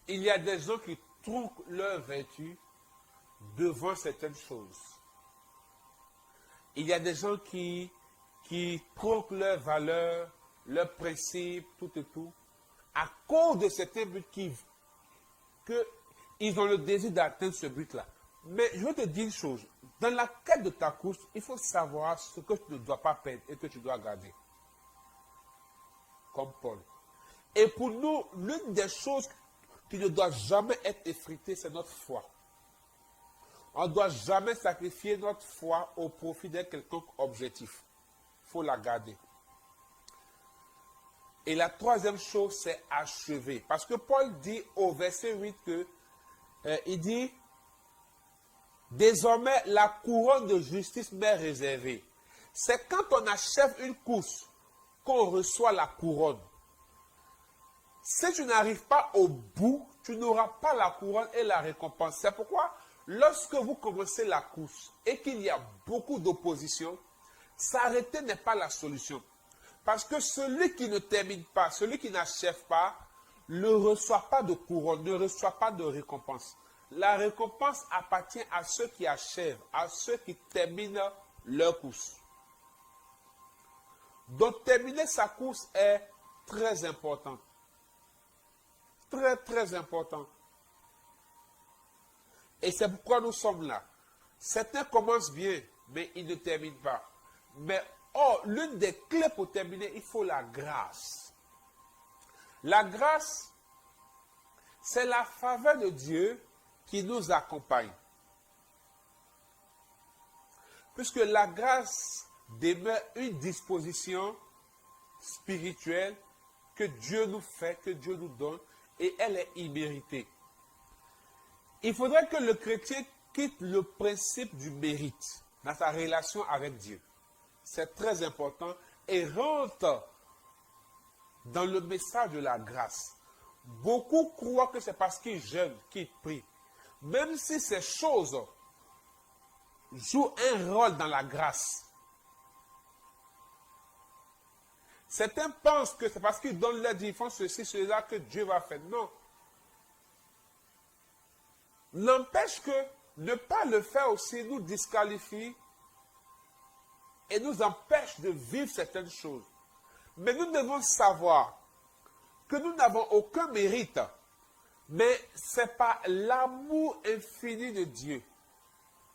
il y a des gens qui tronquent leur vertu devant certaines choses. Il y a des gens qui tronquent leurs valeurs, leurs principes, tout et tout, à cause de certains buts qu'ils ont le désir d'atteindre ce but-là. Mais je veux te dire une chose, dans la quête de ta course, il faut savoir ce que tu ne dois pas perdre et que tu dois garder. Comme Paul. Et pour nous, l'une des choses qui ne doit jamais être effritée, c'est notre foi. On ne doit jamais sacrifier notre foi au profit d'un quelconque objectif. Il faut la garder. Et la troisième chose, c'est achever. Parce que Paul dit au verset 8 que, il dit, désormais la couronne de justice m'est réservée. C'est quand on achève une course qu'on reçoit la couronne. Si tu n'arrives pas au bout, tu n'auras pas la couronne et la récompense. C'est pourquoi, lorsque vous commencez la course et qu'il y a beaucoup d'opposition, s'arrêter n'est pas la solution. Parce que celui qui ne termine pas, celui qui n'achève pas, ne reçoit pas de couronne, ne reçoit pas de récompense. La récompense appartient à ceux qui achèvent, à ceux qui terminent leur course. Donc terminer sa course est très important. Très, très important. Et c'est pourquoi nous sommes là. Certains commencent bien, mais ils ne terminent pas. Mais l'une des clés pour terminer, il faut la grâce. La grâce, c'est la faveur de Dieu qui nous accompagne. Puisque la grâce demeure une disposition spirituelle que Dieu nous fait, que Dieu nous donne, et elle est imméritée. Il faudrait que le chrétien quitte le principe du mérite dans sa relation avec Dieu. C'est très important et rentre dans le message de la grâce. Beaucoup croient que c'est parce qu'ils jeûnent, qu'ils prient. Même si ces choses jouent un rôle dans la grâce. Certains pensent que c'est parce qu'ils donnent leur dîme, ils font ceci, cela, que Dieu va faire. Non. N'empêche que ne pas le faire aussi nous disqualifie et nous empêche de vivre certaines choses. Mais nous devons savoir que nous n'avons aucun mérite, mais c'est par l'amour infini de Dieu.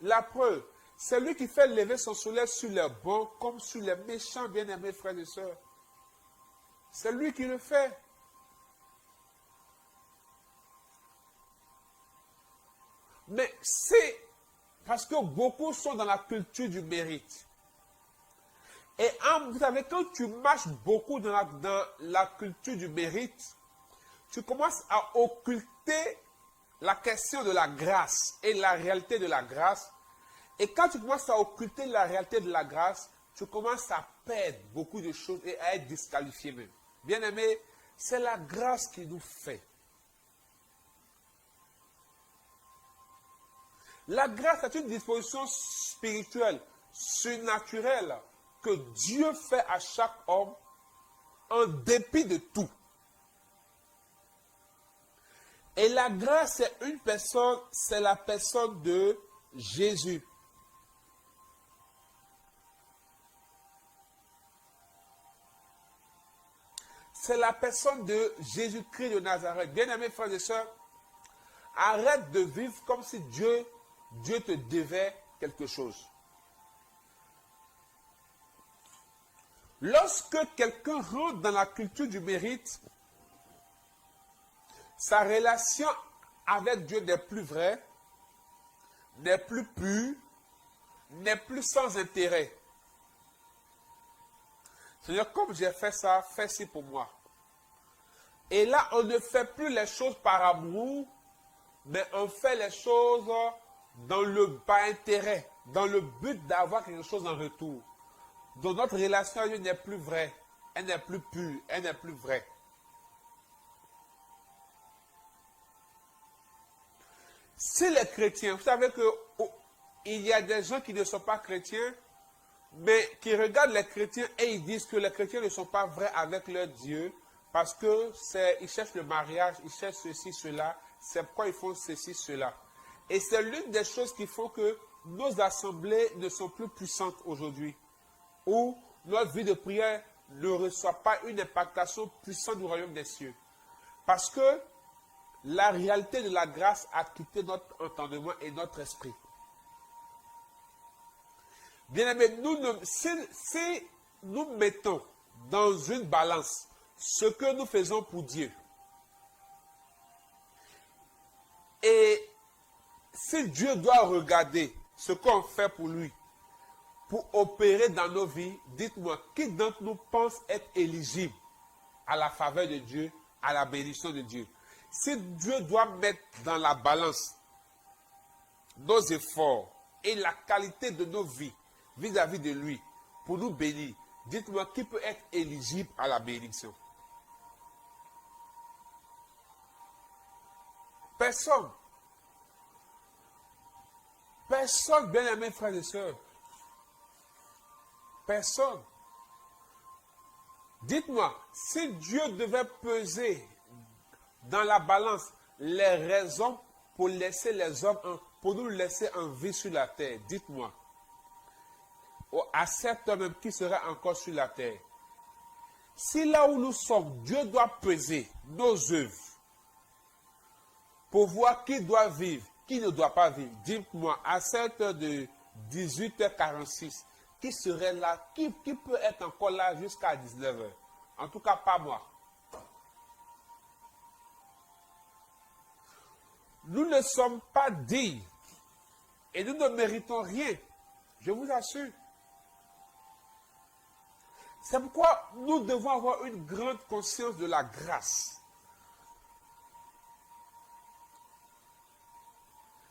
La preuve, c'est lui qui fait lever son soleil sur les bons comme sur les méchants, bien-aimés frères et sœurs. C'est lui qui le fait. Mais c'est parce que beaucoup sont dans la culture du mérite. Et vous savez, quand tu marches beaucoup dans la culture du mérite, tu commences à occulter la question de la grâce et la réalité de la grâce. Et quand tu commences à occulter la réalité de la grâce, tu commences à perdre beaucoup de choses et à être disqualifié même. Bien aimé, c'est la grâce qui nous fait. La grâce est une disposition spirituelle, surnaturelle, que Dieu fait à chaque homme en dépit de tout. Et la grâce, c'est une personne, c'est la personne de Jésus. C'est la personne de Jésus-Christ de Nazareth. Bien-aimés frères et sœurs, arrête de vivre comme si Dieu te devait quelque chose. Lorsque quelqu'un rentre dans la culture du mérite, sa relation avec Dieu n'est plus vraie, n'est plus pure, n'est plus sans intérêt. Seigneur, comme j'ai fait ça, fais ci pour moi. Et là, on ne fait plus les choses par amour, mais on fait les choses par intérêt, dans le but d'avoir quelque chose en retour. Donc notre relation à Dieu n'est plus vraie, elle n'est plus pure, elle n'est plus vraie. Si les chrétiens, vous savez qu'il y a des gens qui ne sont pas chrétiens, mais qui regardent les chrétiens et ils disent que les chrétiens ne sont pas vrais avec leur Dieu, parce que ils cherchent le mariage, ils cherchent ceci, cela. C'est pourquoi ils font ceci, cela. Et c'est l'une des choses qui font que nos assemblées ne sont plus puissantes aujourd'hui. Où notre vie de prière ne reçoit pas une impactation puissante du royaume des cieux. Parce que la réalité de la grâce a quitté notre entendement et notre esprit. Bien-aimés, si nous mettons dans une balance ce que nous faisons pour Dieu, et si Dieu doit regarder ce qu'on fait pour lui, pour opérer dans nos vies, dites-moi, qui d'entre nous pense être éligible à la faveur de Dieu, à la bénédiction de Dieu? Si Dieu doit mettre dans la balance nos efforts et la qualité de nos vies vis-à-vis de lui pour nous bénir, dites-moi, qui peut être éligible à la bénédiction? Personne. Personne, bien-aimés frères et sœurs. Personne. Dites-moi, si Dieu devait peser dans la balance les raisons pour laisser les hommes, pour nous laisser en vie sur la terre, dites-moi, à cet homme qui sera encore sur la terre, si là où nous sommes, Dieu doit peser nos œuvres pour voir qui doit vivre, qui ne doit pas vivre, dites-moi, à cette heure de 18h46, qui serait là, qui peut être encore là jusqu'à 19h? En tout cas, pas moi. Nous ne sommes pas dignes et nous ne méritons rien, je vous assure. C'est pourquoi nous devons avoir une grande conscience de la grâce.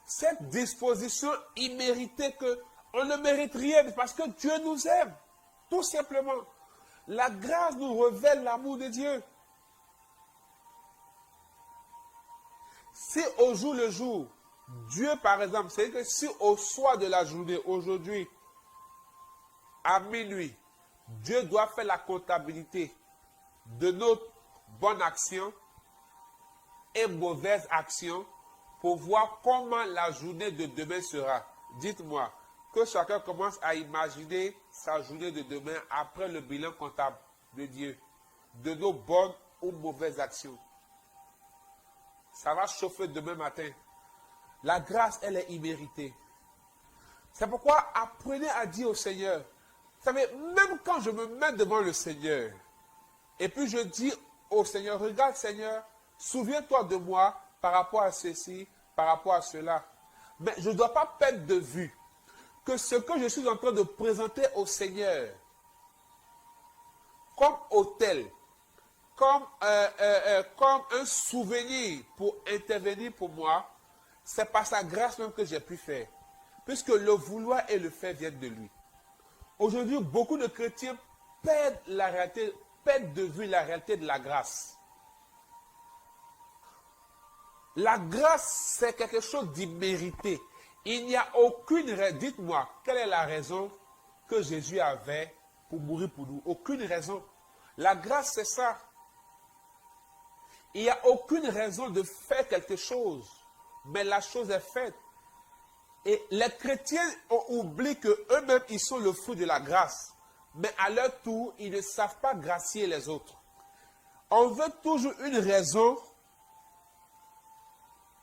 Cette disposition imméritée qu'on ne mérite rien parce que Dieu nous aime, tout simplement. La grâce nous révèle l'amour de Dieu. Si au jour le jour, Dieu par exemple, c'est que si au soir de la journée, aujourd'hui, à minuit, Dieu doit faire la comptabilité de nos bonnes actions et mauvaises actions pour voir comment la journée de demain sera. Dites-moi, que chacun commence à imaginer sa journée de demain après le bilan comptable de Dieu, de nos bonnes ou mauvaises actions. Ça va chauffer demain matin. La grâce, elle est imméritée. C'est pourquoi apprenez à dire au Seigneur, vous savez, même quand je me mets devant le Seigneur, et puis je dis au Seigneur, regarde Seigneur, souviens-toi de moi par rapport à ceci, par rapport à cela. Mais je ne dois pas perdre de vue que ce que je suis en train de présenter au Seigneur, comme autel, comme un souvenir pour intervenir pour moi, c'est par sa grâce même que j'ai pu faire. Puisque le vouloir et le faire viennent de lui. Aujourd'hui, beaucoup de chrétiens perdent de vue la réalité de la grâce. La grâce, c'est quelque chose d'immérité. Il n'y a aucune raison. Dites-moi, quelle est la raison que Jésus avait pour mourir pour nous? Aucune raison. La grâce, c'est ça. Il n'y a aucune raison de faire quelque chose, mais la chose est faite. Et les chrétiens ont oublié qu'eux-mêmes, ils sont le fruit de la grâce. Mais à leur tour, ils ne savent pas gracier les autres. On veut toujours une raison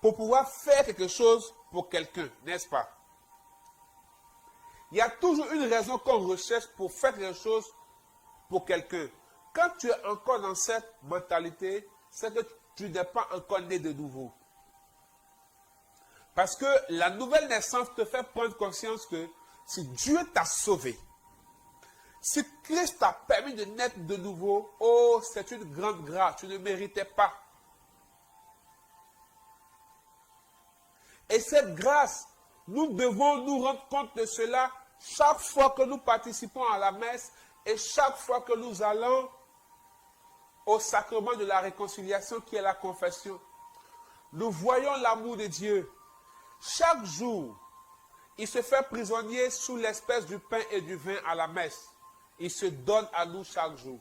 pour pouvoir faire quelque chose pour quelqu'un, n'est-ce pas? Il y a toujours une raison qu'on recherche pour faire quelque chose pour quelqu'un. Quand tu es encore dans cette mentalité, c'est que tu n'es pas encore né de nouveau. Parce que la nouvelle naissance te fait prendre conscience que si Dieu t'a sauvé, si Christ t'a permis de naître de nouveau, oh, c'est une grande grâce, tu ne méritais pas. Et cette grâce, nous devons nous rendre compte de cela chaque fois que nous participons à la messe et chaque fois que nous allons au sacrement de la réconciliation qui est la confession. Nous voyons l'amour de Dieu. Chaque jour, il se fait prisonnier sous l'espèce du pain et du vin à la messe. Il se donne à nous chaque jour.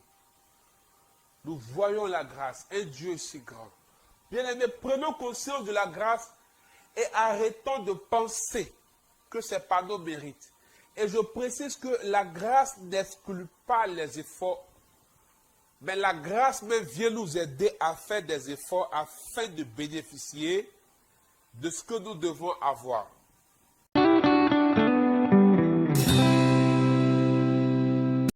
nous voyons la grâce, un Dieu si grand. Bien-aimés, prenons conscience de la grâce et arrêtons de penser que c'est par nos mérites. Et je précise que la grâce n'exclut pas les efforts, mais la grâce même vient nous aider à faire des efforts afin de bénéficier de ce que nous devons avoir.